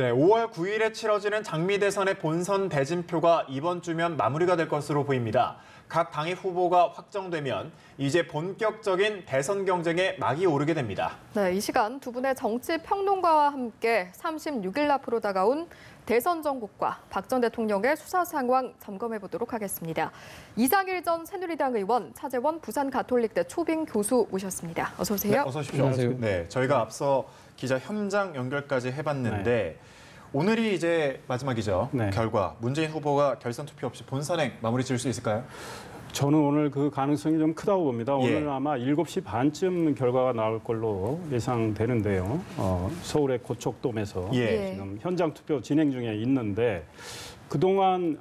네, 5월 9일에 치러지는 장미 대선의 본선 대진표가 이번 주면 마무리가 될 것으로 보입니다. 각 당의 후보가 확정되면 이제 본격적인 대선 경쟁에 막이 오르게 됩니다. 네, 이 시간 두 분의 정치 평론가와 함께 36일 앞으로 다가온 대선 전국과 박 전 대통령의 수사 상황 점검해 보도록 하겠습니다. 이상일 전 새누리당 의원, 차재원 부산가톨릭대 초빙 교수 모셨습니다. 어서 오세요. 네, 어서 오십시오. 안녕하세요. 네, 저희가 앞서 기자 현장 연결까지 해봤는데 오늘이 이제 마지막이죠. 네. 결과 문재인 후보가 결선 투표 없이 본선행 마무리 지을 수 있을까요? 저는 오늘 그 가능성이 좀 크다고 봅니다. 예. 오늘 아마 7시 반쯤 결과가 나올 걸로 예상되는데요. 서울의 고척돔에서 예. 지금 현장 투표 진행 중에 있는데 그동안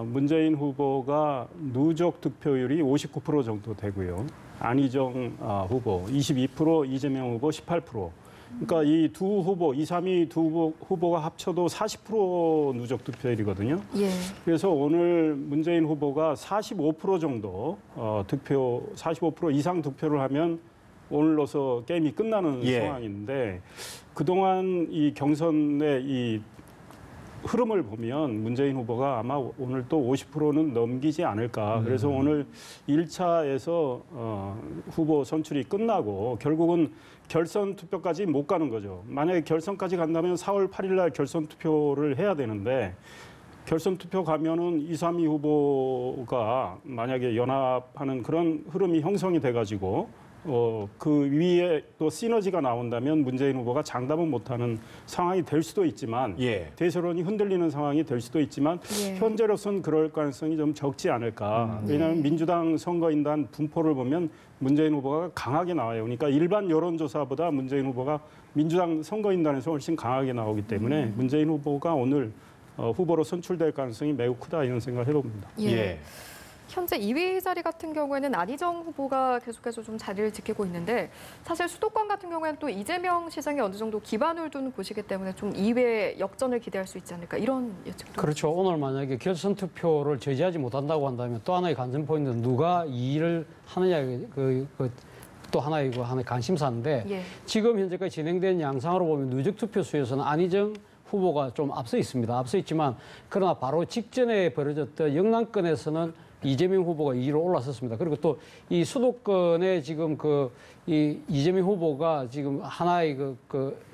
문재인 후보가 누적 득표율이 59% 정도 되고요. 안희정 후보 22%, 이재명 후보 18%. 그러니까 이 두 후보, 2, 3위 두 후보가 합쳐도 40% 누적 득표율이거든요. 예. 그래서 오늘 문재인 후보가 45% 정도 45% 이상 득표를 하면 오늘로서 게임이 끝나는 예. 상황인데 그동안 이 경선의 이 흐름을 보면 문재인 후보가 아마 오늘 또 50%는 넘기지 않을까. 그래서 오늘 1차에서 후보 선출이 끝나고 결국은 결선 투표까지 못 가는 거죠. 만약에 결선까지 간다면 4월 8일 날 결선 투표를 해야 되는데 결선 투표 가면은 2, 3위 후보가 만약에 연합하는 그런 흐름이 형성이 돼가지고 그 위에 또 시너지가 나온다면 문재인 후보가 장담은 못하는 상황이 될 수도 있지만 예. 대세론이 흔들리는 상황이 될 수도 있지만 예. 현재로서는 그럴 가능성이 좀 적지 않을까. 왜냐하면 민주당 선거인단 분포를 보면 문재인 후보가 강하게 나와요. 그러니까 일반 여론조사보다 문재인 후보가 민주당 선거인단에서 훨씬 강하게 나오기 때문에 문재인 후보가 오늘 후보로 선출될 가능성이 매우 크다 이런 생각을 해봅니다. 예. 예. 현재 2위 자리 같은 경우에는 안희정 후보가 계속해서 좀 자리를 지키고 있는데 사실 수도권 같은 경우에는 또 이재명 시장이 어느 정도 기반을 두는 곳이기 때문에 좀 2회 역전을 기대할 수 있지 않을까 이런 예측도. 그렇죠. 오늘 만약에 결선 투표를 저지하지 못한다고 한다면 또 하나의 관전 포인트는 누가 이 일을 하느냐 또 하나의 관심사인데 예. 지금 현재까지 진행된 양상으로 보면 누적 투표 수에서는 안희정 후보가 좀 앞서 있습니다. 앞서 있지만 그러나 바로 직전에 벌어졌던 영남권에서는 이재명 후보가 2위로 올라섰습니다. 그리고 또 이 수도권에 지금 이 이재명 후보가 지금 하나의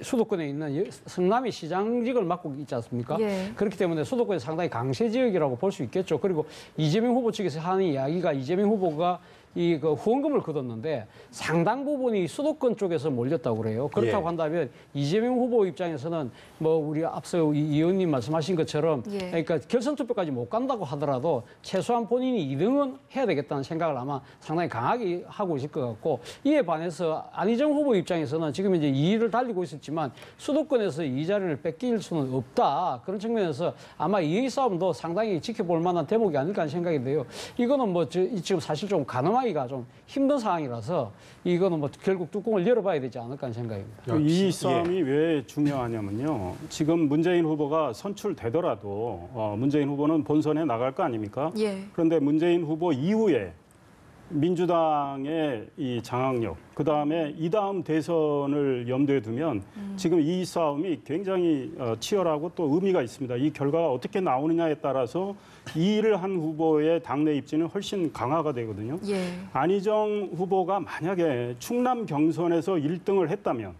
수도권에 있는 성남이 시장직을 맡고 있지 않습니까? 예. 그렇기 때문에 수도권이 상당히 강세 지역이라고 볼 수 있겠죠. 그리고 이재명 후보 측에서 하는 이야기가 이재명 후보가 후원금을 거뒀는데 상당 부분이 수도권 쪽에서 몰렸다고 그래요. 그렇다고 예. 한다면 이재명 후보 입장에서는 우리 앞서 이 의원님 말씀하신 것처럼 예. 그러니까 결선 투표까지 못 간다고 하더라도 최소한 본인이 2등은 해야 되겠다는 생각을 아마 상당히 강하게 하고 있을 것 같고 이에 반해서 안희정 후보 입장에서는 지금 이제 2위를 달리고 있었지만 수도권에서 이 자리를 뺏길 수는 없다. 그런 측면에서 아마 2위 싸움도 상당히 지켜볼 만한 대목이 아닐까 하는 생각이 돼요. 이거는 지금 사실 좀 가늠하기가 좀 힘든 상황이라서 이거는 결국 뚜껑을 열어봐야 되지 않을까 하는 생각입니다. 이 싸움이 왜 중요하냐면요. 지금 문재인 후보가 선출되더라도 문재인 후보는 본선에 나갈 거 아닙니까? 예. 그런데 문재인 후보 이후에 민주당의 이 장악력, 그다음에 이 다음 대선을 염두에 두면 지금 이 싸움이 굉장히 치열하고 또 의미가 있습니다. 이 결과가 어떻게 나오느냐에 따라서 이 일을 한 후보의 당내 입지는 훨씬 강화가 되거든요. 예. 안희정 후보가 만약에 충남 경선에서 1등을 했다면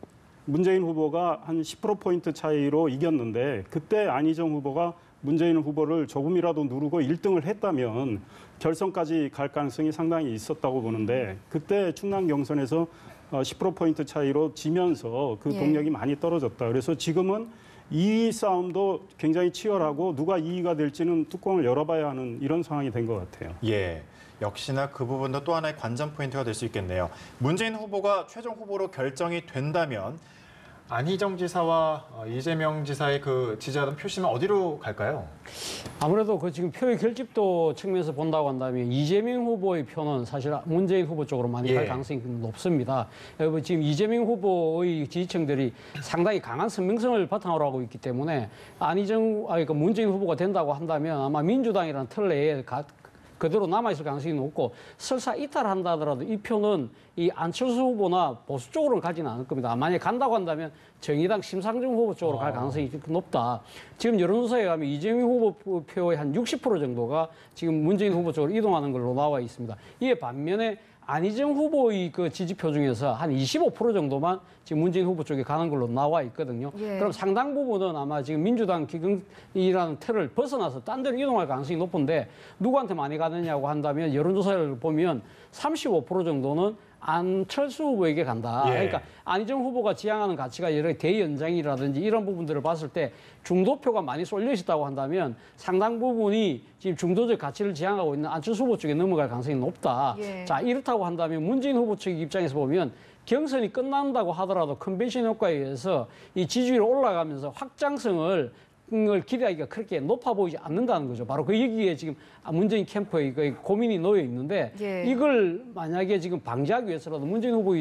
문재인 후보가 한 10%포인트 차이로 이겼는데 그때 안희정 후보가 문재인 후보를 조금이라도 누르고 1등을 했다면 결선까지 갈 가능성이 상당히 있었다고 보는데 그때 충남 경선에서 10%포인트 차이로 지면서 그 예. 동력이 많이 떨어졌다. 그래서 지금은 2위 싸움도 굉장히 치열하고 누가 2위가 될지는 뚜껑을 열어봐야 하는 이런 상황이 된 것 같아요. 예. 역시나 그 부분도 또 하나의 관전 포인트가 될 수 있겠네요. 문재인 후보가 최종 후보로 결정이 된다면 안희정 지사와 이재명 지사의 지지하던 표심은 어디로 갈까요? 아무래도 지금 표의 결집도 측면에서 본다고 한다면 이재명 후보의 표는 사실 문재인 후보 쪽으로 많이 갈 예. 가능성이 높습니다. 지금 이재명 후보의 지지층들이 상당히 강한 선명성을 바탕으로 하고 있기 때문에 그러니까 문재인 후보가 된다고 한다면 아마 민주당이라는 틀 내에 그대로 남아있을 가능성이 높고 설사 이탈한다 하더라도 이 표는 이 안철수 후보나 보수 쪽으로는 가지는 않을 겁니다. 만약에 간다고 한다면 정의당 심상정 후보 쪽으로 갈 가능성이 높다. 지금 여론조사에 가면 이재명 후보 표의 한 60% 정도가 지금 문재인 후보 쪽으로 이동하는 걸로 나와 있습니다. 이에 반면에 안희정 후보의 그 지지표 중에서 한 25% 정도만 지금 문재인 후보 쪽에 가는 걸로 나와 있거든요. 예. 그럼 상당 부분은 아마 지금 민주당 기근이라는 틀을 벗어나서 딴 데로 이동할 가능성이 높은데 누구한테 많이 가느냐고 한다면 여론조사를 보면 35% 정도는 안철수 후보에게 간다. 예. 그러니까 안희정 후보가 지향하는 가치가 여러 대연장이라든지 이런 부분들을 봤을 때 중도표가 많이 쏠려 있다고 한다면 상당 부분이 지금 중도적 가치를 지향하고 있는 안철수 후보 쪽에 넘어갈 가능성이 높다. 예. 자, 이렇다고 한다면 문재인 후보 측 입장에서 보면 경선이 끝난다고 하더라도 컨벤션 효과에 의해서 이 지지율이 올라가면서 확장성을 기대하기가 그렇게 높아 보이지 않는다는 거죠. 바로 그 얘기에 지금 문재인 캠프에 고민이 놓여 있는데 예. 이걸 만약에 지금 방지하기 위해서라도 문재인 후보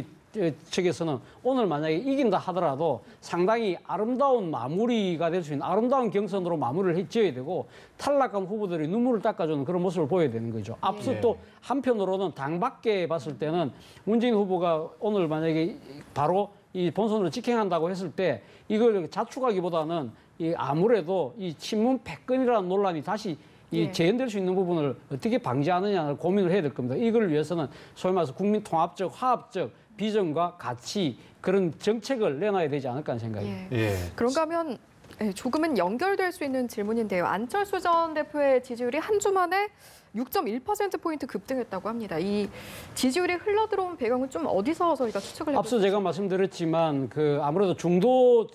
측에서는 오늘 만약에 이긴다 하더라도 상당히 아름다운 마무리가 될 수 있는 아름다운 경선으로 마무리를 지어야 되고 탈락한 후보들이 눈물을 닦아주는 그런 모습을 보여야 되는 거죠. 앞서 예. 또 한편으로는 당 밖에 봤을 때는 문재인 후보가 오늘 만약에 바로 이 본선으로 직행한다고 했을 때 이걸 자축하기보다는 이 아무래도 이 친문 패권이라는 논란이 다시 이 예. 재현될 수 있는 부분을 어떻게 방지하느냐를 고민을 해야 될 겁니다. 이걸 위해서는 소위 말해서 국민 통합적, 화합적 비전과 가치 그런 정책을 내놔야 되지 않을까 하는 생각입니다. 예. 예. 그런가 하면 조금은 연결될 수 있는 질문인데요. 안철수 전 대표의 지지율이 한 주 만에 6.1%포인트 급등했다고 합니다. 이 지지율이 흘러들어온 배경은 좀 어디서 저희가 추측을 해볼까요? 앞서 제가 말씀드렸지만 그 아무래도 중도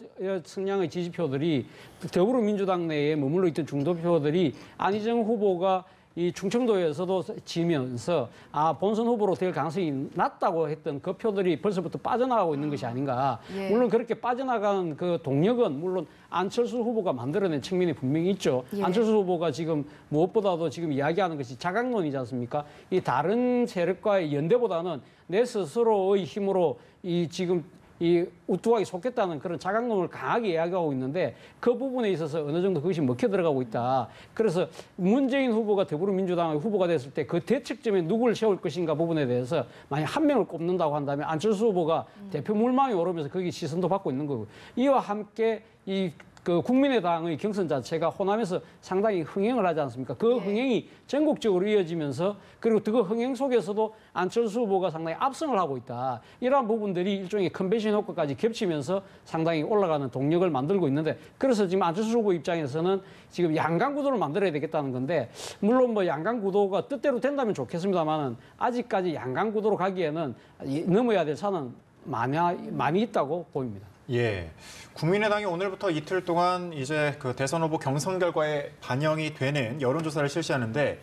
성향의 지지표들이 더불어민주당 내에 머물러 있던 중도표들이 안희정 후보가 이 충청도에서도 지면서 본선 후보로 될 가능성이 낮다고 했던 그 표들이 벌써부터 빠져나가고 있는 것이 아닌가. 예. 물론 그렇게 빠져나간 그 동력은 물론 안철수 후보가 만들어낸 측면이 분명히 있죠. 예. 안철수 후보가 지금 무엇보다도 지금 이야기하는 것이 자강론이지 않습니까? 이 다른 세력과의 연대보다는 내 스스로의 힘으로 이 지금 이 우뚝하게 속겠다는 그런 자각론을 강하게 이야기하고 있는데 그 부분에 있어서 어느 정도 그것이 먹혀 들어가고 있다. 그래서 문재인 후보가 더불어민주당의 후보가 됐을 때 그 대책점에 누구를 세울 것인가 부분에 대해서 만약 한 명을 꼽는다고 한다면 안철수 후보가 대표 물망에 오르면서 거기 시선도 받고 있는 거고 이와 함께 그 국민의당의 경선 자체가 호남에서 상당히 흥행을 하지 않습니까? 그 흥행이 전국적으로 이어지면서 그리고 그 흥행 속에서도 안철수 후보가 상당히 압승을 하고 있다. 이러한 부분들이 일종의 컨벤션 효과까지 겹치면서 상당히 올라가는 동력을 만들고 있는데 그래서 지금 안철수 후보 입장에서는 지금 양강 구도를 만들어야 되겠다는 건데 물론 뭐 양강 구도가 뜻대로 된다면 좋겠습니다만은 아직까지 양강 구도로 가기에는 넘어야 될 산은 많이 있다고 보입니다. 예. 국민의당이 오늘부터 이틀 동안 이제 그 대선 후보 경선 결과에 반영이 되는 여론조사를 실시하는데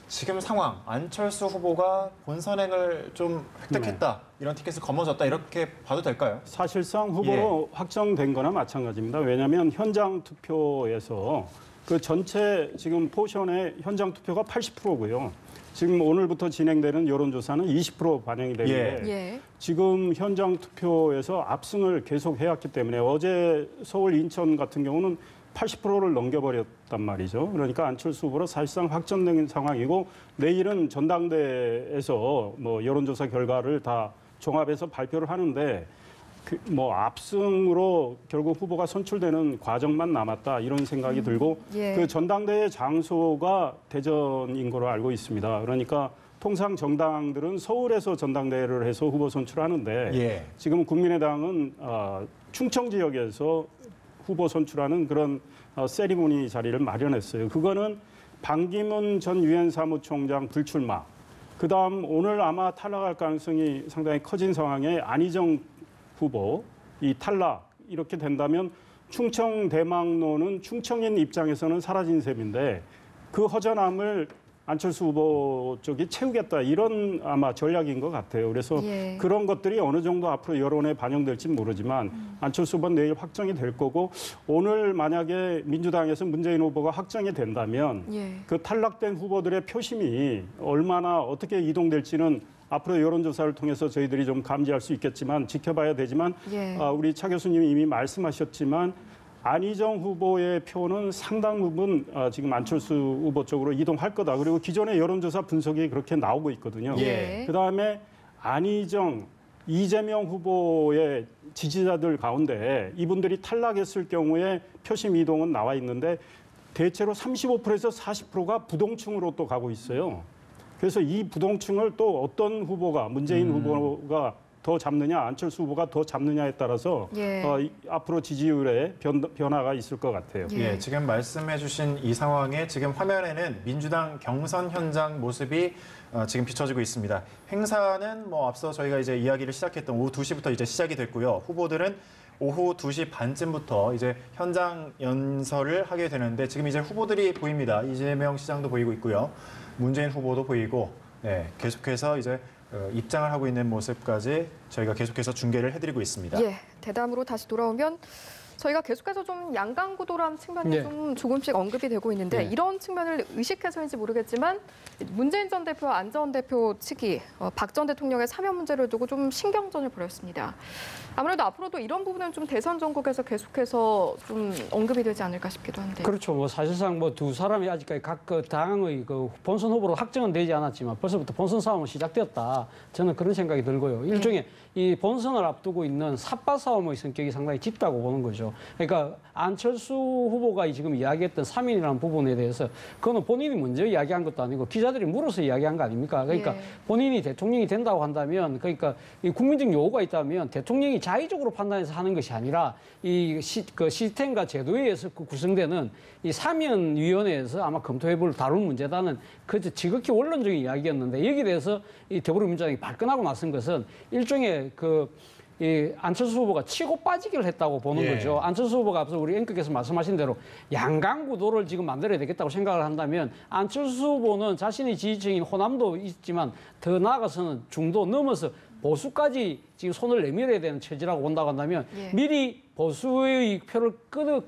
지금 상황, 안철수 후보가 본선행을 좀 획득했다, 이런 티켓을 거머쥐었다, 이렇게 봐도 될까요? 사실상 후보로 확정된 거나 마찬가지입니다. 왜냐하면 현장 투표에서 그 전체 지금 포션의 현장 투표가 80%고요. 지금 오늘부터 진행되는 여론조사는 20% 반영이 되는데 예. 지금 현장 투표에서 압승을 계속 해왔기 때문에 어제 서울, 인천 같은 경우는 80%를 넘겨버렸단 말이죠. 그러니까 안철수 후보로 사실상 확정된 상황이고 내일은 전당대에서 뭐 여론조사 결과를 다 종합해서 발표를 하는데 뭐 압승으로 결국 후보가 선출되는 과정만 남았다 이런 생각이 들고 예. 그 전당대회 장소가 대전인 거로 알고 있습니다. 그러니까 통상 정당들은 서울에서 전당대회를 해서 후보 선출하는데 예. 지금 국민의당은 충청 지역에서 후보 선출하는 그런 세리머니 자리를 마련했어요. 그거는 반기문 전 유엔 사무총장 불출마. 그다음 오늘 아마 탈락할 가능성이 상당히 커진 상황에 안희정 후보 이 탈락 이렇게 된다면 충청 대망로는 충청인 입장에서는 사라진 셈인데 그 허전함을 안철수 후보 쪽이 채우겠다 이런 아마 전략인 것 같아요. 그래서 예. 그런 것들이 어느 정도 앞으로 여론에 반영될지 모르지만 안철수 후보는 내일 확정이 될 거고 오늘 만약에 민주당에서 문재인 후보가 확정이 된다면 예. 그 탈락된 후보들의 표심이 얼마나 어떻게 이동될지는 앞으로 여론조사를 통해서 저희들이 좀 감지할 수 있겠지만 지켜봐야 되지만 예. 우리 차 교수님이 이미 말씀하셨지만 안희정 후보의 표는 상당 부분 지금 안철수 후보 쪽으로 이동할 거다. 그리고 기존의 여론조사 분석이 그렇게 나오고 있거든요. 예. 그다음에 안희정, 이재명 후보의 지지자들 가운데 이분들이 탈락했을 경우에 표심 이동은 나와 있는데 대체로 35%에서 40%가 부동층으로 또 가고 있어요. 그래서 이 부동층을 또 어떤 후보가 문재인 후보가 더 잡느냐, 안철수 후보가 더 잡느냐에 따라서 예. 앞으로 지지율에 변화가 있을 것 같아요. 예, 지금 말씀해주신 이 상황에 지금 화면에는 민주당 경선 현장 모습이 지금 비춰지고 있습니다. 행사는 뭐 앞서 저희가 이제 이야기를 시작했던 오후 2시부터 이제 시작이 됐고요. 후보들은 오후 2시 반쯤부터 이제 현장 연설을 하게 되는데 지금 이제 후보들이 보입니다. 이재명 시장도 보이고 있고요. 문재인 후보도 보이고, 네, 계속해서 이제 입장을 하고 있는 모습까지 저희가 계속해서 중계를 해드리고 있습니다. 예, 대담으로 다시 돌아오면 저희가 계속해서 좀 양강구도라는 측면이 예. 좀 조금씩 언급이 되고 있는데 예. 이런 측면을 의식해서인지 모르겠지만 문재인 전 대표와 안 전 대표 측이 박 전 대통령의 사면 문제를 두고 좀 신경전을 벌였습니다. 아무래도 앞으로도 이런 부분은 좀 대선 전국에서 계속해서 좀 언급이 되지 않을까 싶기도 한데. 그렇죠. 뭐 사실상 뭐 두 사람이 아직까지 각 그 당의 그 본선 후보로 확정은 되지 않았지만 벌써부터 본선 싸움은 시작되었다. 저는 그런 생각이 들고요. 일종의 이 본선을 앞두고 있는 삿바 싸움의 성격이 상당히 짙다고 보는 거죠. 그러니까 안철수 후보가 지금 이야기했던 3인이라는 부분에 대해서 그거는 본인이 먼저 이야기한 것도 아니고 기자들이 물어서 이야기한 거 아닙니까? 그러니까 예. 본인이 대통령이 된다고 한다면 그러니까 이 국민적 요구가 있다면 대통령이 자의적으로 판단해서 하는 것이 아니라 이 시스템과 제도에 의해서 구성되는 이 사면위원회에서 아마 검토해볼 다룰 문제다는 그 지극히 원론적인 이야기였는데 여기에 대해서 이 더불어민주당이 발끈하고 나선 것은 일종의 이 안철수 후보가 치고 빠지기를 했다고 보는 예. 거죠. 안철수 후보가 앞서 우리 앵커께서 말씀하신 대로 양강구도를 지금 만들어야 되겠다고 생각을 한다면 안철수 후보는 자신의 지지층인 호남도 있지만 더 나아가서는 중도 넘어서 보수까지 지금 손을 내밀어야 되는 체제라고 본다고 한다면 예. 미리 보수의 표를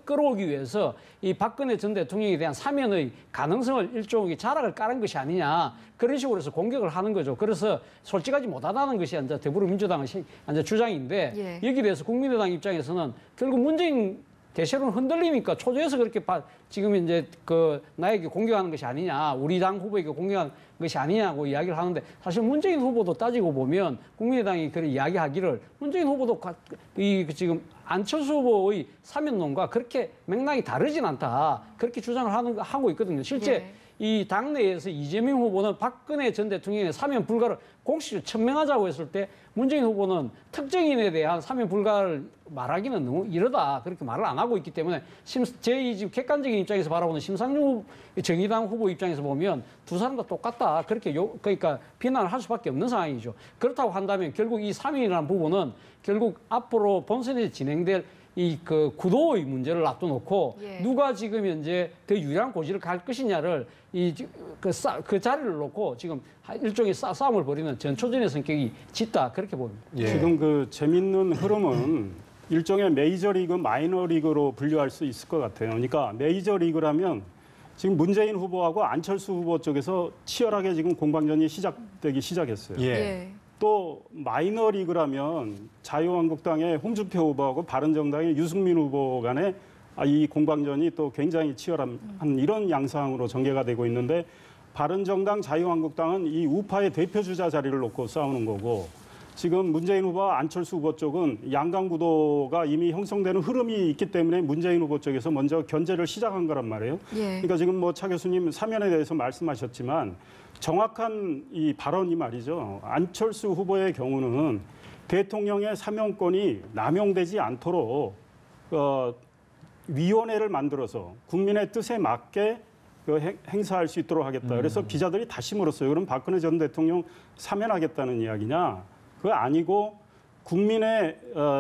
끌어오기 위해서 이 박근혜 전 대통령에 대한 사면의 가능성을 일종의 자락을 깔은 것이 아니냐 그런 식으로 해서 공격을 하는 거죠. 그래서 솔직하지 못하다는 것이 이제 더불어민주당의 이제 주장인데 예. 여기에 대해서 국민의당 입장에서는 결국 문재인 대세론 흔들리니까 초조해서 그렇게 지금 이제 나에게 공격하는 것이 아니냐, 우리 당 후보에게 공격하는 것이 아니냐고 이야기를 하는데 사실 문재인 후보도 따지고 보면 국민의당이 그런 이야기하기를 문재인 후보도 지금 안철수 후보의 사면론과 그렇게 맥락이 다르진 않다 그렇게 주장을 하고 있거든요. 실제 예. 이 당내에서 이재명 후보는 박근혜 전 대통령의 사면 불가를 공식으로 천명하자고 했을 때 문재인 후보는 특정인에 대한 사면 불가를 말하기는 너무 이르다 그렇게 말을 안 하고 있기 때문에 제 지금 객관적인 입장에서 바라보는 심상정 정의당 후보 입장에서 보면 두 사람 다 똑같다 그렇게 그러니까 비난을 할 수밖에 없는 상황이죠. 그렇다고 한다면 결국 이 3인이라는 부분은 결국 앞으로 본선에 진행될 이 구도의 문제를 놔둬놓고 예. 누가 지금 현재 더 유리한 고지를 갈 것이냐를 그 자리를 놓고 지금 일종의 싸움을 벌이는 전초전의 성격이 짙다 그렇게 봅니다. 예. 지금 재밌는 흐름은 일종의 메이저리그, 마이너리그로 분류할 수 있을 것 같아요. 그러니까 메이저리그라면 지금 문재인 후보하고 안철수 후보 쪽에서 치열하게 지금 공방전이 시작되기 시작했어요. 예. 예. 또 마이너리그라면 자유한국당의 홍준표 후보하고 바른정당의 유승민 후보 간의 이 공방전이 또 굉장히 치열한 이런 양상으로 전개가 되고 있는데 바른정당, 자유한국당은 이 우파의 대표주자 자리를 놓고 싸우는 거고 지금 문재인 후보와 안철수 후보 쪽은 양강구도가 이미 형성되는 흐름이 있기 때문에 문재인 후보 쪽에서 먼저 견제를 시작한 거란 말이에요. 예. 그러니까 지금 뭐 차 교수님 사면에 대해서 말씀하셨지만 정확한 이 발언이 말이죠. 안철수 후보의 경우는 대통령의 사면권이 남용되지 않도록 위원회를 만들어서 국민의 뜻에 맞게 행사할 수 있도록 하겠다. 그래서 기자들이 다시 물었어요. 그럼 박근혜 전 대통령 사면하겠다는 이야기냐? 그거 아니고 국민의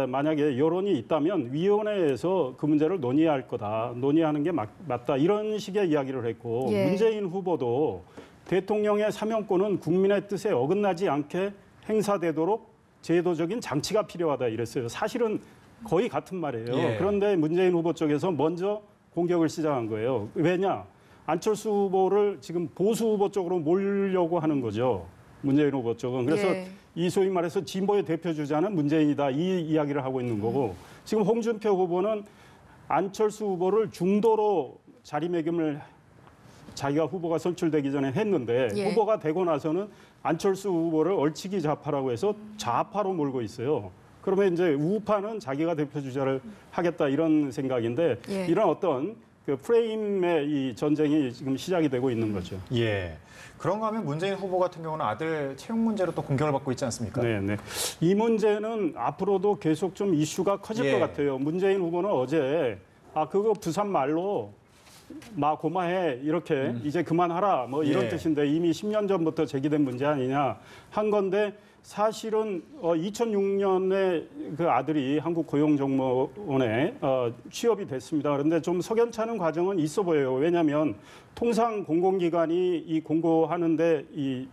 만약에 여론이 있다면 위원회에서 그 문제를 논의할 거다. 논의하는 게 맞다. 이런 식의 이야기를 했고 예. 문재인 후보도 대통령의 사면권은 국민의 뜻에 어긋나지 않게 행사되도록 제도적인 장치가 필요하다 이랬어요. 사실은 거의 같은 말이에요. 예. 그런데 문재인 후보 쪽에서 먼저 공격을 시작한 거예요. 왜냐? 안철수 후보를 지금 보수 후보 쪽으로 몰려고 하는 거죠. 문재인 후보 쪽은. 그래서 예. 이 소위 말해서 진보의 대표 주자는 문재인이다 이 이야기를 하고 있는 거고 지금 홍준표 후보는 안철수 후보를 중도로 자리매김을 자기가 후보가 선출되기 전에 했는데 예. 후보가 되고 나서는 안철수 후보를 얼치기 좌파라고 해서 좌파로 몰고 있어요. 그러면 이제 우파는 자기가 대표 주자를 하겠다 이런 생각인데 예. 이런 어떤 그 프레임의 이 전쟁이 지금 시작이 되고 있는 거죠. 예. 그런가 하면 문재인 후보 같은 경우는 아들 채용 문제로 또 공격을 받고 있지 않습니까? 네, 네. 이 문제는 앞으로도 계속 좀 이슈가 커질 예. 것 같아요. 문재인 후보는 어제 그거 부산 말로 마 고마해 이렇게 이제 그만하라 뭐 이런 예. 뜻인데 이미 10년 전부터 제기된 문제 아니냐 한 건데 사실은 2006년에 그 아들이 한국고용정보원에 취업이 됐습니다. 그런데 좀 석연찮은 과정은 있어 보여요. 왜냐하면 통상 공공기관이 이 공고하는데 이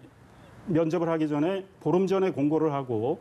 면접을 하기 전에 보름 전에 공고를 하고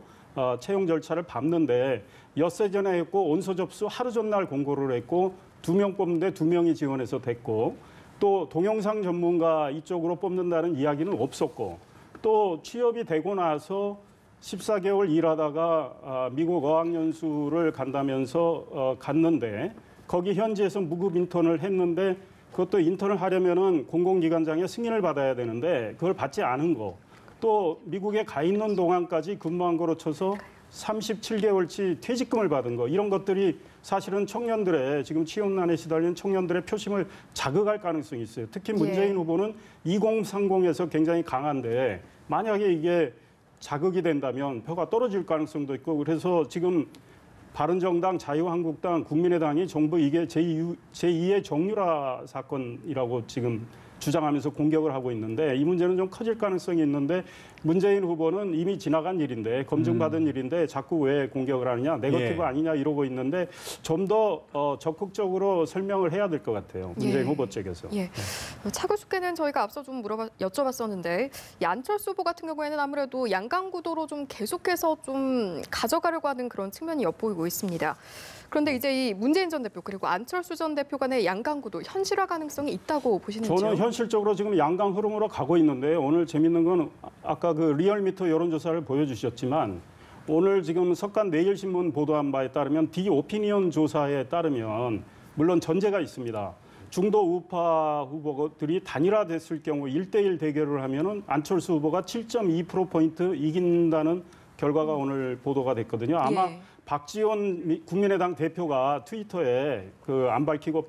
채용 절차를 밟는데 엿새 전에 했고 온서 접수 하루 전날 공고를 했고 2명 뽑는데 2명이 지원해서 됐고 또 동영상 전문가 이쪽으로 뽑는다는 이야기는 없었고 또 취업이 되고 나서 14개월 일하다가 미국 어학연수를 간다면서 갔는데 거기 현지에서 무급 인턴을 했는데 그것도 인턴을 하려면은 공공기관장의 승인을 받아야 되는데 그걸 받지 않은 거. 또 미국에 가 있는 동안까지 근무한 거로 쳐서 37개월치 퇴직금을 받은 거. 이런 것들이 사실은 청년들의 지금 취업난에 시달린 청년들의 표심을 자극할 가능성이 있어요. 특히 문재인 후보는 2030에서 굉장히 강한데 만약에 이게 자극이 된다면 표가 떨어질 가능성도 있고 그래서 지금 바른정당, 자유한국당, 국민의당이 정부 이게 제2의 정유라 사건이라고 지금 주장하면서 공격을 하고 있는데 이 문제는 좀 커질 가능성이 있는데 문재인 후보는 이미 지나간 일인데 검증받은 일인데 자꾸 왜 공격을 하느냐 네거티브 예. 아니냐 이러고 있는데 좀 더 적극적으로 설명을 해야 될 것 같아요. 문재인 예. 후보 측에서. 예. 차 교수께는 저희가 앞서 좀 여쭤봤었는데 이 안철수 후보 같은 경우에는 아무래도 양강 구도로 좀 계속해서 좀 가져가려고 하는 그런 측면이 엿보이고 있습니다. 그런데 이제 이 문재인 전 대표 그리고 안철수 전 대표 간의 양강 구도 현실화 가능성이 있다고 보시는지요? 저는 현실적으로 지금 양강 흐름으로 가고 있는데 오늘 재밌는 건 아까 그 리얼미터 여론조사를 보여주셨지만 오늘 지금 석간 내일신문 보도한 바에 따르면 디오피니언 조사에 따르면 물론 전제가 있습니다. 중도 우파 후보들이 단일화됐을 경우 1대1 대결을 하면은 안철수 후보가 7.2%포인트 이긴다는 결과가 오늘 보도가 됐거든요. 아마 예. 박지원 국민의당 대표가 트위터에 그 안 밝히고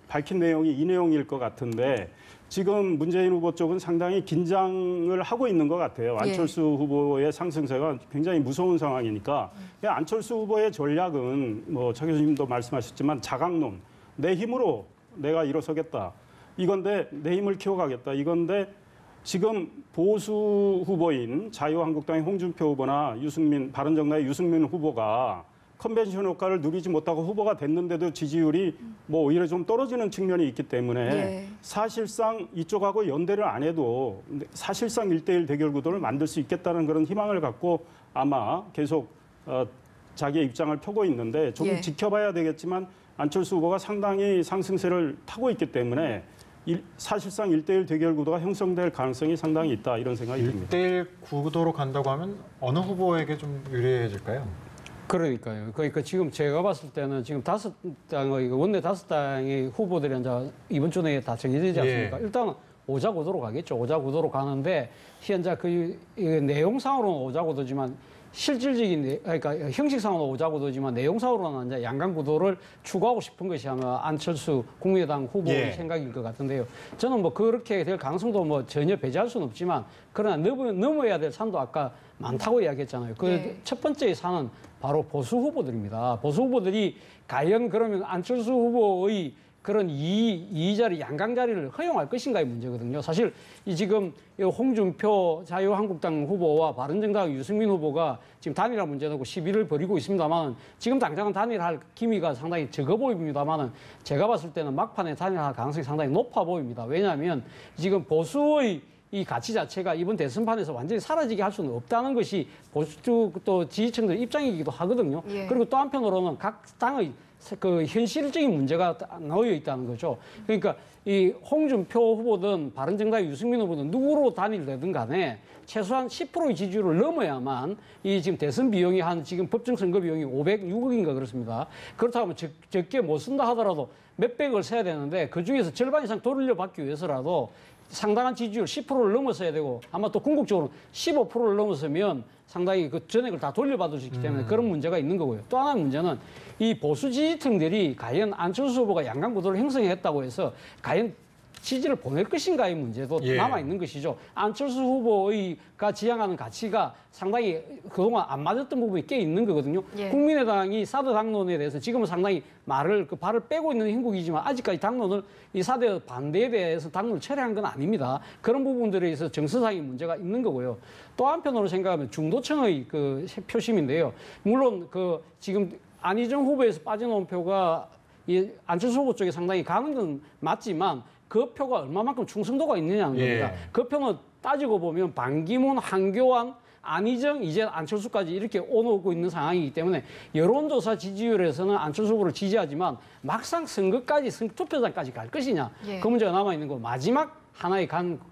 밝힌 내용이 이 내용일 것 같은데 지금 문재인 후보 쪽은 상당히 긴장을 하고 있는 것 같아요. 안철수 후보의 상승세가 굉장히 무서운 상황이니까 안철수 후보의 전략은 뭐 차 교수님도 말씀하셨지만 자강론, 내 힘으로 내가 일어서겠다. 이건데 내 힘을 키워가겠다. 이건데 지금 보수 후보인 자유한국당의 홍준표 후보나 바른정당의 유승민 후보가 컨벤션 효과를 누리지 못하고 후보가 됐는데도 지지율이 뭐 오히려 좀 떨어지는 측면이 있기 때문에 예. 사실상 이쪽하고 연대를 안 해도 사실상 1대1 대결 구도를 만들 수 있겠다는 그런 희망을 갖고 아마 계속 자기의 입장을 펴고 있는데 좀 예. 지켜봐야 되겠지만 안철수 후보가 상당히 상승세를 타고 있기 때문에 사실상 1대1 대결 구도가 형성될 가능성이 상당히 있다 이런 생각이 듭니다. 1대1 구도로 간다고 하면 어느 후보에게 좀 유리해질까요? 그러니까요. 그러니까 지금 제가 봤을 때는 지금 원내 5당의 후보들이 이제 이번 주 내에 다 정해지지 않습니까? 예. 일단 오자 구도로 가겠죠. 오자 구도로 가는데 현재 그 내용상으로는 오자 구도지만 실질적인 그러니까 형식상으로는 오자 구도지만 내용상으로는 이제 양강 구도를 추구하고 싶은 것이 아마 안철수 국민의당 후보의 예. 생각일 것 같은데요. 저는 뭐 그렇게 될 가능성도 뭐 전혀 배제할 수는 없지만 그러나 넘어야 될 산도 아까 많다고 이야기했잖아요. 그 첫 번째 산은 바로 보수 후보들입니다. 보수 후보들이 과연 그러면 안철수 후보의 그런 이자리 양강 자리를 허용할 것인가의 문제거든요. 사실 이 지금 홍준표 자유한국당 후보와 바른정당 유승민 후보가 지금 단일화 문제 놓고 시비를 벌이고 있습니다만 지금 당장은 단일화할 기미가 상당히 적어 보입니다만은 제가 봤을 때는 막판에 단일화할 가능성이 상당히 높아 보입니다. 왜냐하면 지금 보수의 이 가치 자체가 이번 대선판에서 완전히 사라지게 할 수는 없다는 것이 보수 또 지지층들 입장이기도 하거든요. 예. 그리고 또 한편으로는 각 당의 그 현실적인 문제가 놓여 있다는 거죠. 그러니까 이 홍준표 후보든 바른정당의 유승민 후보든 누구로 단일되든 간에 최소한 10%의 지지율을 넘어야만 이 지금 대선 비용이 한 지금 법정 선거 비용이 506억인가 그렇습니다. 그렇다고 하면 적게 못 쓴다 하더라도 몇백을 써야 되는데 그중에서 절반 이상 돌려받기 위해서라도 상당한 지지율 10%를 넘어서야 되고 아마 또 궁극적으로 15%를 넘어서면 상당히 그 전액을 다 돌려받을 수 있기 때문에 그런 문제가 있는 거고요. 또 하나의 문제는 이 보수 지지층들이 과연 안철수 후보가 양강 구도를 형성했다고 해서 과연 지지를 보낼 것인가의 문제도 예. 남아있는 것이죠. 안철수 후보가 지향하는 가치가 상당히 그동안 안 맞았던 부분이 꽤 있는 거거든요. 예. 국민의당이 사드 당론에 대해서 지금은 상당히 발을 빼고 있는 형국이지만 아직까지 당론을 이 사드 반대에 대해서 당론을 철회한 건 아닙니다. 그런 부분들에 있어서 정서상의 문제가 있는 거고요. 또 한편으로 생각하면 중도층의 그 표심인데요. 물론 그 지금 안희정 후보에서 빠져나온 표가 이 안철수 후보 쪽에 상당히 가는 건 맞지만 그 표가 얼마만큼 충성도가 있느냐는 겁니다. 그 표는 따지고 보면 반기문, 한교안, 안희정, 이제 안철수까지 이렇게 오고 있는 상황이기 때문에 여론조사 지지율에서는 안철수 후보를 지지하지만 막상 선거까지 투표장까지 갈 것이냐 예. 그 문제가 남아있는 거. 마지막 하나의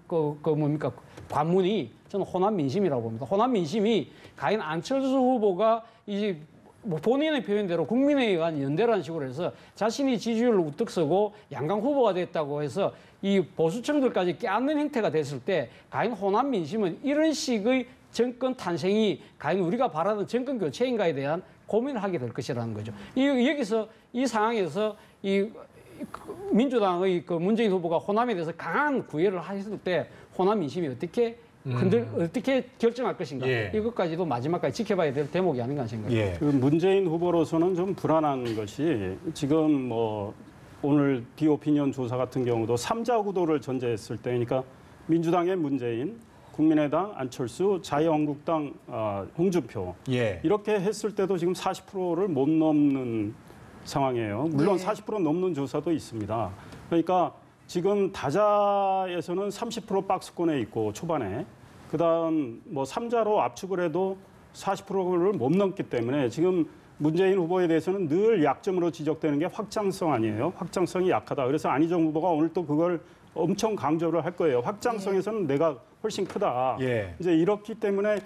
뭡니까 관문이 저는 호남 민심이라고 봅니다. 호남 민심이 과연 안철수 후보가 이제 뭐 본인의 표현대로 국민에 의한 연대라는 식으로 해서 자신이 지지율을 우뚝 서고 양강 후보가 됐다고 해서 이 보수층들까지 껴안는 형태가 됐을 때 과연 호남 민심은 이런 식의 정권 탄생이 과연 우리가 바라는 정권 교체인가에 대한 고민을 하게 될 것이라는 거죠. 여기서 이 상황에서 이 민주당의 그 문재인 후보가 호남에 대해서 강한 구애를 했을 때 호남 민심이 어떻게 결정할 것인가. 예. 이것까지도 마지막까지 지켜봐야 될 대목이 아닌가 생각합니다. 예. 그 문재인 후보로서는 좀 불안한 것이 지금 뭐 오늘 디오피니언 조사 같은 경우도 3자 구도를 전제했을 때, 그러니까 민주당의 문재인, 국민의당 안철수, 자유한국당 홍준표 예. 이렇게 했을 때도 지금 40%를 못 넘는 상황이에요. 물론 네. 40% 넘는 조사도 있습니다. 그러니까 지금 다자에서는 30% 박스권에 있고 초반에 그다음 뭐 3자로 압축을 해도 40%를 못 넘기 때문에 지금 문재인 후보에 대해서는 늘 약점으로 지적되는 게 확장성 아니에요. 확장성이 약하다. 그래서 안희정 후보가 오늘 또 그걸 엄청 강조를 할 거예요. 확장성에서는 내가 훨씬 크다. 예. 이제 이렇기 때문에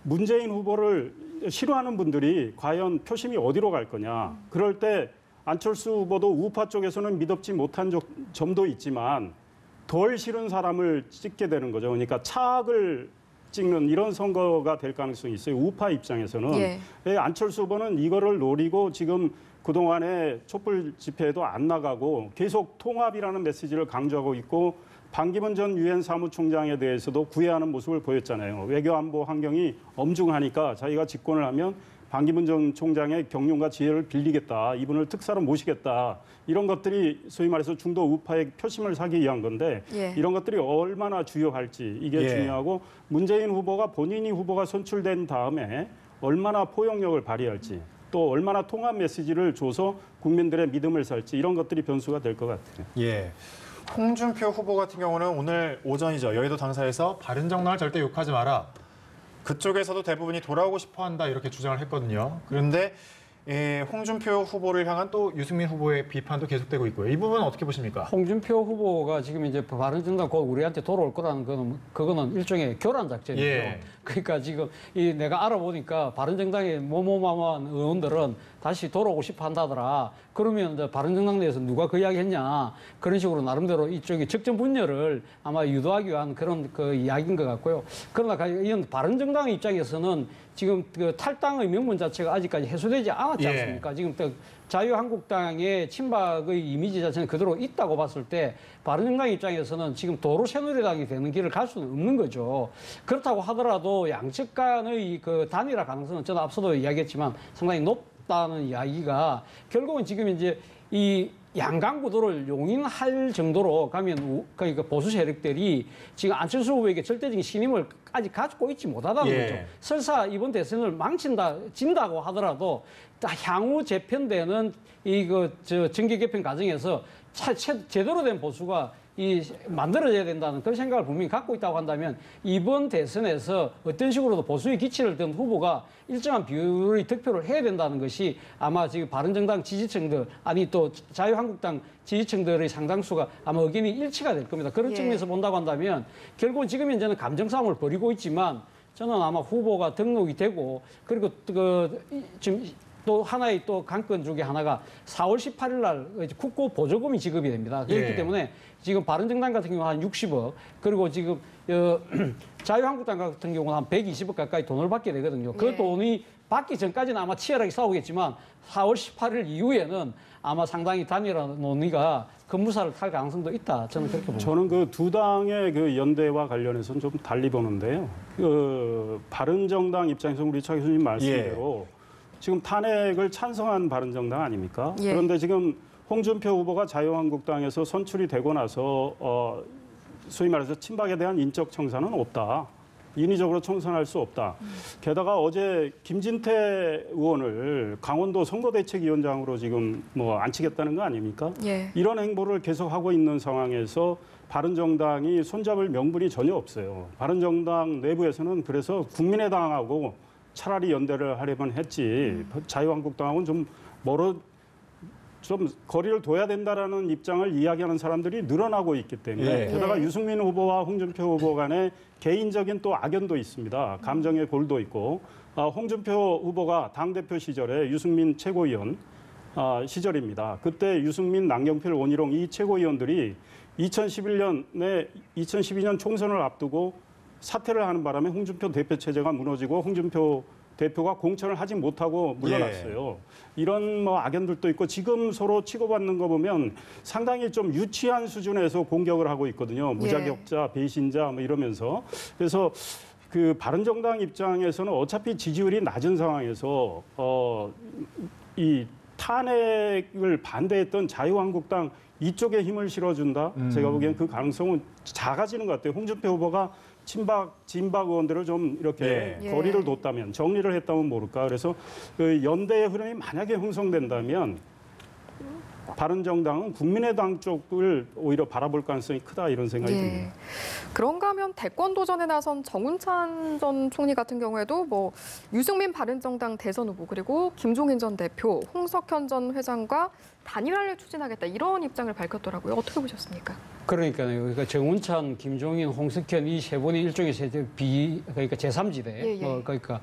문재인 후보를 싫어하는 분들이 과연 표심이 어디로 갈 거냐. 그럴 때 안철수 후보도 우파 쪽에서는 믿업지 못한 점도 있지만 덜 싫은 사람을 찍게 되는 거죠. 그러니까 차악을 찍는 이런 선거가 될 가능성이 있어요. 우파 입장에서는. 예. 안철수 후보는 이거를 노리고 지금 그동안에 촛불 집회에도 안 나가고 계속 통합이라는 메시지를 강조하고 있고 반기문 전 유엔 사무총장에 대해서도 구애하는 모습을 보였잖아요. 외교안보 환경이 엄중하니까 자기가 집권을 하면 반기문 전 총장의 경륜과 지혜를 빌리겠다. 이분을 특사로 모시겠다. 이런 것들이 소위 말해서 중도 우파의 표심을 사기 위한 건데 예. 이런 것들이 얼마나 주요할지 이게 예. 중요하고 문재인 후보가 본인이 후보가 선출된 다음에 얼마나 포용력을 발휘할지 또 얼마나 통합 메시지를 줘서 국민들의 믿음을 살지 이런 것들이 변수가 될 것 같아요. 예. 홍준표 후보 같은 경우는 오늘 오전이죠. 여의도 당사에서 바른정당을 절대 욕하지 마라. 그쪽에서도 대부분이 돌아오고 싶어한다 이렇게 주장을 했거든요. 그런데 홍준표 후보를 향한 또 유승민 후보의 비판도 계속되고 있고요. 이 부분은 어떻게 보십니까? 홍준표 후보가 지금 이제 바른정당 곧 우리한테 돌아올 거라는 그거는 일종의 교란 작전이죠. 예. 그러니까 지금 내가 알아보니까 바른정당의 모모마마한 의원들은 다시 돌아오고 싶어 한다더라. 그러면 이제 바른정당 내에서 누가 그 이야기 했냐. 그런 식으로 나름대로 이쪽에 적정 분열을 아마 유도하기 위한 그런 그 이야기인 것 같고요. 그러나 이런 바른정당 입장에서는 지금 그 탈당의 명분 자체가 아직까지 해소되지 않았지 않습니까? 지금 또 자유한국당의 친박의 이미지 자체는 그대로 있다고 봤을 때 바른정당 입장에서는 지금 도로 새누리당이 되는 길을 갈 수는 없는 거죠. 그렇다고 하더라도 양측 간의 그 단일화 가능성은 저는 앞서도 이야기했지만 상당히 높다는 이야기가 결국은 지금 이제 이 양강 구도를 용인할 정도로 가면 그러니까 보수 세력들이 지금 안철수 후보에게 절대적인 신임을 아직 가지고 있지 못하다는 예. 거죠. 설사 이번 대선을 진다고 하더라도 향후 재편되는 정계 개편 과정에서 제대로 된 보수가 만들어져야 된다는 그런 생각을 분명히 갖고 있다고 한다면 이번 대선에서 어떤 식으로도 보수의 기치를 든 후보가 일정한 비율의 득표를 해야 된다는 것이 아마 지금 바른정당 지지층들 아니 또 자유한국당 지지층들의 상당수가 아마 의견이 일치가 될 겁니다. 그런 측면에서 본다고 한다면 결국은 지금 현재는 감정 싸움을 벌이고 있지만 저는 아마 후보가 등록이 되고 그리고 지금 또 하나의 또 관건 중에 하나가 4월 18일 날 국고 보조금이 지급이 됩니다. 그렇기 때문에 지금 바른정당 같은 경우는 한 60억 그리고 지금 자유한국당 같은 경우는 한 120억 가까이 돈을 받게 되거든요. 그 돈이 받기 전까지는 아마 치열하게 싸우겠지만 4월 18일 이후에는 아마 상당히 단일화 논의가 급무사를 탈 가능성도 있다. 저는 그렇게 봅니다. 저는 그 두 당의 그 연대와 관련해서는 좀 달리 보는데요. 그 바른정당 입장에서 우리 차 교수님 말씀대로 지금 탄핵을 찬성한 바른정당 아닙니까? 그런데 지금 홍준표 후보가 자유한국당에서 선출이 되고 나서 소위 말해서 친박에 대한 인적 청산은 없다. 인위적으로 청산할 수 없다. 게다가 어제 김진태 의원을 강원도 선거대책위원장으로 지금 뭐 앉히겠다는 거 아닙니까? 이런 행보를 계속하고 있는 상황에서 바른정당이 손잡을 명분이 전혀 없어요. 바른정당 내부에서는 그래서 국민의당하고 차라리 연대를 하려면 했지 자유한국당하고는 좀 거리를 둬야 된다라는 입장을 이야기하는 사람들이 늘어나고 있기 때문에 게다가 유승민 후보와 홍준표 후보 간에 개인적인 또 악연도 있습니다. 감정의 골도 있고 홍준표 후보가 당대표 시절에 유승민 최고위원 시절입니다. 그때 유승민, 남경필, 원희룡 이 최고위원들이 2012년 총선을 앞두고 사퇴를 하는 바람에 홍준표 대표 체제가 무너지고 홍준표 대표가 공천을 하지 못하고 물러났어요. 이런 뭐 악연들도 있고 지금 서로 치고받는 거 보면 상당히 좀 유치한 수준에서 공격을 하고 있거든요. 무자격자, 배신자 뭐 이러면서. 그래서 그 바른정당 입장에서는 어차피 지지율이 낮은 상황에서 이 탄핵을 반대했던 자유한국당 이쪽에 힘을 실어준다. 제가 보기엔 그 가능성은 작아지는 것 같아요. 홍준표 후보가 친박, 진박 의원들을 좀 이렇게 거리를 뒀다면, 정리를 했다면 모를까. 그래서 그 연대의 흐름이 만약에 형성된다면 바른정당은 국민의당 쪽을 오히려 바라볼 가능성이 크다 이런 생각이 듭니다. 그런가 하면 대권 도전에 나선 정운찬 전 총리 같은 경우에도 뭐 유승민 바른정당 대선 후보 그리고 김종인 전 대표, 홍석현 전 회장과 단일화를 추진하겠다 이런 입장을 밝혔더라고요. 어떻게 보셨습니까? 그러니까요. 그러니까 정운찬, 김종인, 홍석현 이 세 분이 일종의 그러니까 제3지대, 그러니까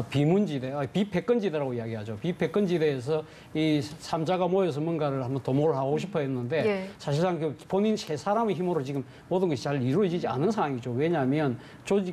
비문지대, 비패권지대라고 이야기하죠. 비패권지대에서 이 삼자가 모여서 뭔가를 한번 도모를 하고 싶어 했는데 사실상 그 본인 세 사람의 힘으로 지금 모든 것이 잘 이루어지지 않은 상황이죠. 왜냐하면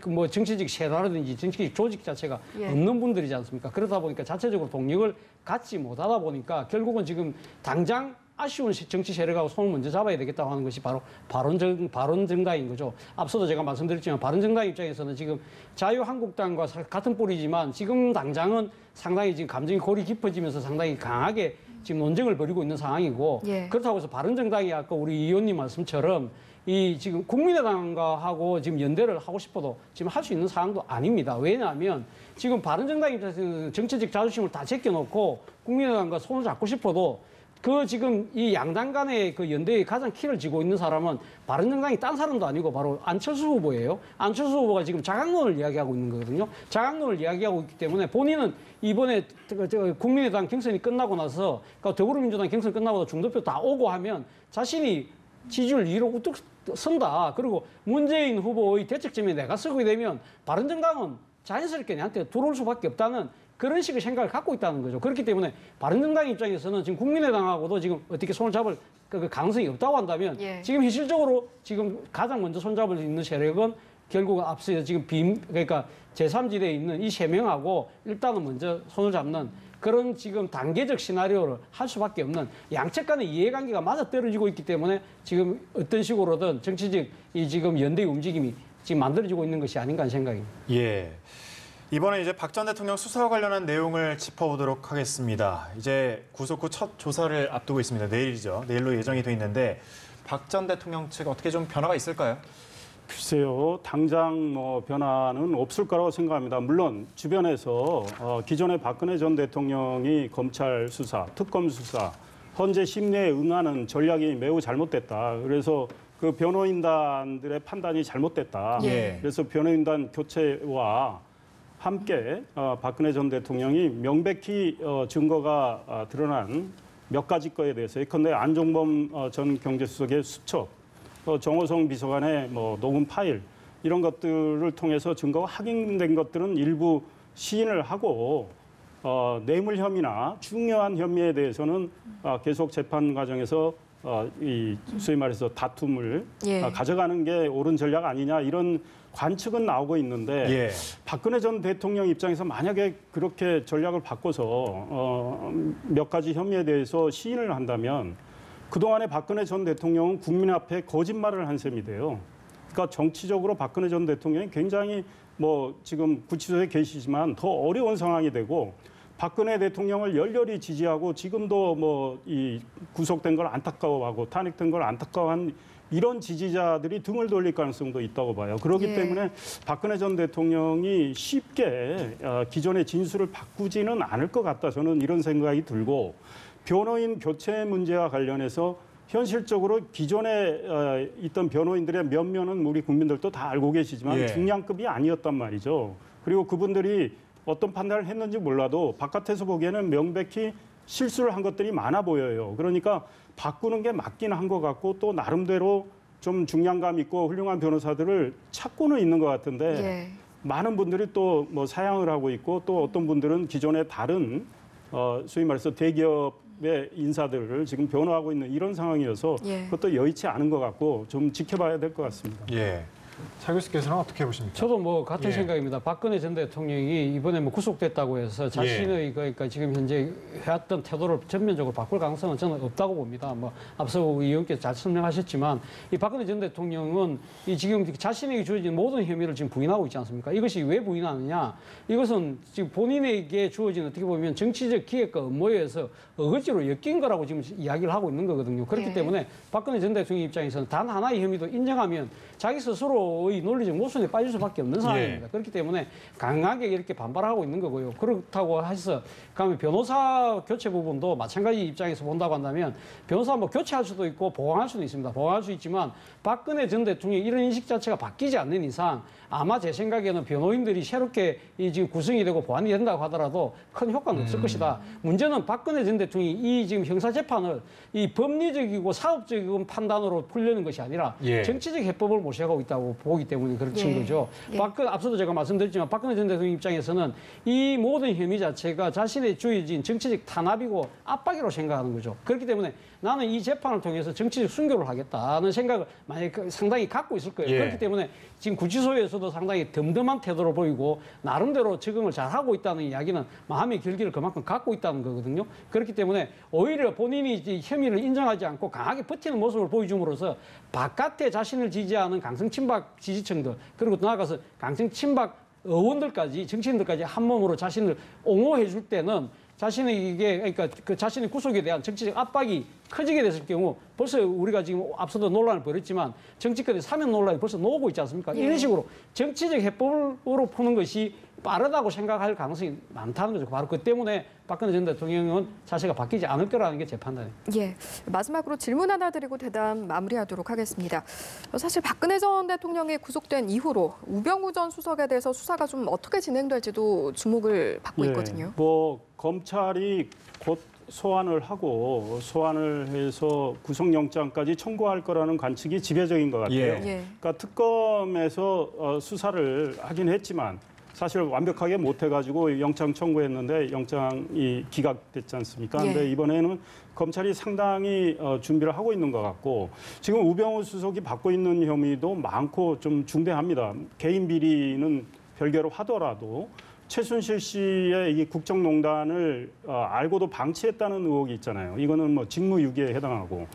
뭐 정치적 세라든지 정치적 조직 자체가 없는 분들이지 않습니까? 그러다 보니까 자체적으로 동력을 갖지 못하다 보니까 결국은 지금 당장 아쉬운 정치 세력하고 손을 먼저 잡아야 되겠다고 하는 것이 바로 바른정당인 거죠. 앞서도 제가 말씀드렸지만 바른정당 입장에서는 지금 자유한국당과 같은 뿌리지만 지금 당장은 상당히 지금 감정이 골이 깊어지면서 상당히 강하게 지금 논쟁을 벌이고 있는 상황이고 그렇다고 해서 바른정당이 아까 우리 이 의원님 말씀처럼 이 지금 국민의당과 하고 지금 연대를 하고 싶어도 지금 할 수 있는 상황도 아닙니다. 왜냐하면 지금 바른정당 입장에서는 정치적 자존심을 다 제껴놓고 국민의당과 손을 잡고 싶어도 그 지금 이 양당 간의 그 연대의 가장 키를 쥐고 있는 사람은 바른정당이 딴 사람도 아니고 바로 안철수 후보예요. 안철수 후보가 지금 자강론을 이야기하고 있는 거거든요. 자강론을 이야기하고 있기 때문에 본인은 이번에 국민의당 경선이 끝나고 나서 그러니까 더불어민주당 경선 끝나고 중도표 다 오고 하면 자신이 지지율 2로 우뚝 선다. 그리고 문재인 후보의 대책점에 내가 쓰게 되면 바른정당은 자연스럽게 내한테 들어올 수밖에 없다는 그런 식의 생각을 갖고 있다는 거죠. 그렇기 때문에 바른정당 입장에서는 지금 국민의당하고도 지금 어떻게 손을 잡을 그 가능성이 없다고 한다면 지금 현실적으로 지금 가장 먼저 손잡을 수 있는 세력은 결국 앞서 지금 그러니까 제3지대에 있는 이 세 명하고 일단은 먼저 손을 잡는 그런 지금 단계적 시나리오를 할 수밖에 없는 양측 간의 이해관계가 맞아떨어지고 있기 때문에 지금 어떤 식으로든 정치적 이 지금 연대의 움직임이 지금 만들어지고 있는 것이 아닌가 하는 생각입니다. 이번에 이제 박 전 대통령 수사와 관련한 내용을 짚어보도록 하겠습니다. 이제 구속 후 첫 조사를 앞두고 있습니다. 내일이죠. 내일로 예정이 돼 있는데 박 전 대통령 측 어떻게 좀 변화가 있을까요? 글쎄요, 당장 뭐 변화는 없을 거라고 생각합니다. 물론 주변에서 기존의 박근혜 전 대통령이 검찰 수사, 특검 수사, 헌재 심리에 응하는 전략이 매우 잘못됐다. 그래서 그 변호인단들의 판단이 잘못됐다. 예. 그래서 변호인단 교체와 함께 박근혜 전 대통령이 명백히 증거가 드러난 몇 가지 거에 대해서 예컨대 안종범 전 경제수석의 수첩, 정호성 비서관의 뭐 녹음 파일 이런 것들을 통해서 증거가 확인된 것들은 일부 시인을 하고 뇌물 혐의나 중요한 혐의에 대해서는 계속 재판 과정에서 이 소위 말해서 다툼을 예. 가져가는 게 옳은 전략 아니냐 이런 관측은 나오고 있는데 예. 박근혜 전 대통령 입장에서 만약에 그렇게 전략을 바꿔서 몇 가지 혐의에 대해서 시인을 한다면 그동안에 박근혜 전 대통령은 국민 앞에 거짓말을 한 셈이 돼요. 그러니까 정치적으로 박근혜 전 대통령이 굉장히 뭐 지금 구치소에 계시지만 더 어려운 상황이 되고 박근혜 대통령을 열렬히 지지하고 지금도 뭐 이 구속된 걸 안타까워하고 탄핵된 걸 안타까워한 이런 지지자들이 등을 돌릴 가능성도 있다고 봐요. 그렇기 예. 때문에 박근혜 전 대통령이 쉽게 기존의 진술을 바꾸지는 않을 것 같다. 저는 이런 생각이 들고 변호인 교체 문제와 관련해서 현실적으로 기존에 있던 변호인들의 면면은 우리 국민들도 다 알고 계시지만 예. 중량급이 아니었단 말이죠. 그리고 그분들이 어떤 판단을 했는지 몰라도 바깥에서 보기에는 명백히 실수를 한 것들이 많아 보여요. 그러니까 바꾸는 게 맞긴 한 것 같고 또 나름대로 좀 중량감 있고 훌륭한 변호사들을 찾고는 있는 것 같은데 예. 많은 분들이 또 뭐 사양을 하고 있고 또 어떤 분들은 기존의 다른 소위 말해서 대기업의 인사들을 지금 변호하고 있는 이런 상황이어서 예. 그것도 여의치 않은 것 같고 좀 지켜봐야 될 것 같습니다. 예. 차 교수께서는 어떻게 보십니까? 저도 뭐 같은 예. 생각입니다. 박근혜 전 대통령이 이번에 뭐 구속됐다고 해서 자신의 그러니까 지금 현재 해왔던 태도를 전면적으로 바꿀 가능성은 저는 없다고 봅니다. 뭐 앞서 의원께서 잘 설명하셨지만 이 박근혜 전 대통령은 이 지금 자신에게 주어진 모든 혐의를 지금 부인하고 있지 않습니까? 이것이 왜 부인하느냐? 이것은 지금 본인에게 주어진 어떻게 보면 정치적 기획과 업무에 의해서 어거지로 엮인 거라고 지금 이야기를 하고 있는 거거든요. 그렇기 예. 때문에 박근혜 전 대통령 입장에서는 단 하나의 혐의도 인정하면 자기 스스로의 논리적 모순에 빠질 수밖에 없는 상황입니다. 그렇기 때문에 강하게 이렇게 반발하고 있는 거고요. 그렇다고 해서 그다음에 변호사 교체 부분도 마찬가지 입장에서 본다고 한다면 변호사 뭐 교체할 수도 있고 보강할 수도 있습니다. 보강할 수 있지만 박근혜 전 대통령 이런 인식 자체가 바뀌지 않는 이상 아마 제 생각에는 변호인들이 새롭게 이 지금 구성이 되고 보완이 된다고 하더라도 큰 효과는 없을 것이다. 문제는 박근혜 전 대통령이 이 지금 형사 재판을 이 법리적이고 사업적인 판단으로 풀려는 것이 아니라 예. 정치적 해법을 모셔가고 있다고 보기 때문에 그렇친 예. 거죠. 예. 앞서도 제가 말씀드렸지만 박근혜 전 대통령 입장에서는 이 모든 혐의 자체가 자신의 주어진 정치적 탄압이고 압박이라고 생각하는 거죠. 그렇기 때문에 나는 이 재판을 통해서 정치적 순교를 하겠다는 생각을 만약에 상당히 갖고 있을 거예요. 예. 그렇기 때문에 지금 구치소에서도 상당히 덤덤한 태도를 보이고 나름대로 적응을 잘하고 있다는 이야기는 마음의 결기를 그만큼 갖고 있다는 거거든요. 그렇기 때문에 오히려 본인이 이제 혐의를 인정하지 않고 강하게 버티는 모습을 보여줌으로써 바깥에 자신을 지지하는 강성친박 지지층들 그리고 나아가서 강성친박 의원들까지 정치인들까지 한 몸으로 자신을 옹호해 줄 때는 자신의 이게 그러니까 그 자신의 구속에 대한 정치적 압박이 커지게 됐을 경우 벌써 우리가 지금 앞서도 논란을 벌였지만 정치권의 사면 논란이 벌써 나오고 있지 않습니까? 예. 이런 식으로 정치적 해법으로 푸는 것이 빠르다고 생각할 가능성이 많다는 거죠. 바로 그 때문에 박근혜 전 대통령은 자세가 바뀌지 않을 거라는 게 제 판단입니다. 예. 마지막으로 질문 하나 드리고 대담 마무리하도록 하겠습니다. 사실 박근혜 전 대통령이 구속된 이후로 우병우 전 수석에 대해서 수사가 좀 어떻게 진행될지도 주목을 받고 있거든요. 뭐 검찰이 곧 소환을 하고 소환을 해서 구속영장까지 청구할 거라는 관측이 지배적인 것 같아요. 예. 예. 그러니까 특검에서 수사를 하긴 했지만 사실 완벽하게 못 해가지고 영장 청구했는데 영장이 기각됐지 않습니까? 예. 근데 이번에는 검찰이 상당히 준비를 하고 있는 것 같고 지금 우병우 수석이 받고 있는 혐의도 많고 좀 중대합니다. 개인 비리는 별개로 하더라도 최순실 씨의 이 국정농단을 알고도 방치했다는 의혹이 있잖아요. 이거는 뭐 직무유기에 해당하고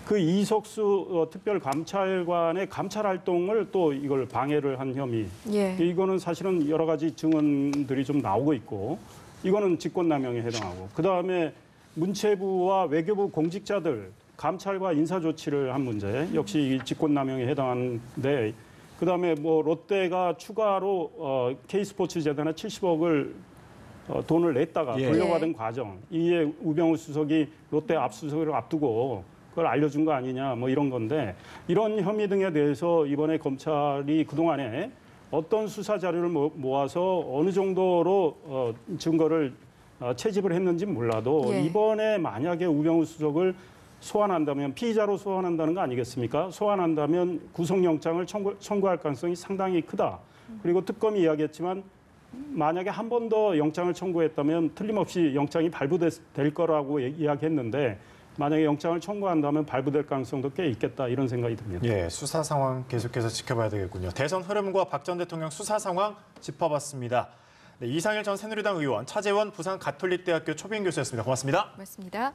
그 이석수 특별감찰관의 감찰 활동을 또 이걸 방해를 한 혐의. 예. 이거는 사실은 여러 가지 증언들이 좀 나오고 있고 이거는 직권남용에 해당하고 그다음에 문체부와 외교부 공직자들 감찰과 인사조치를 한 문제 역시 이 직권남용에 해당하는데 그다음에 뭐 롯데가 추가로 K스포츠재단에 70억을 돈을 냈다가 예. 돌려받은 과정 이에 우병우 수석이 롯데 압수수색을 앞두고 그걸 알려준 거 아니냐 뭐 이런 건데 이런 혐의 등에 대해서 이번에 검찰이 그동안에 어떤 수사 자료를 모아서 어느 정도로 증거를 채집을 했는지 몰라도 예. 이번에 만약에 우병우 수석을 소환한다면 피의자로 소환한다는 거 아니겠습니까? 소환한다면 구속영장을 청구할 가능성이 상당히 크다. 그리고 특검이 이야기했지만 만약에 한 번 더 영장을 청구했다면 틀림없이 영장이 발부될 거라고 이야기했는데 만약에 영장을 청구한다면 발부될 가능성도 꽤 있겠다 이런 생각이 듭니다. 예, 수사 상황 계속해서 지켜봐야 되겠군요. 대선 흐름과 박 전 대통령 수사 상황 짚어봤습니다. 네, 이상일 전 새누리당 의원, 차재원 부산 가톨릭대학교 초빙 교수였습니다. 고맙습니다. 고맙습니다.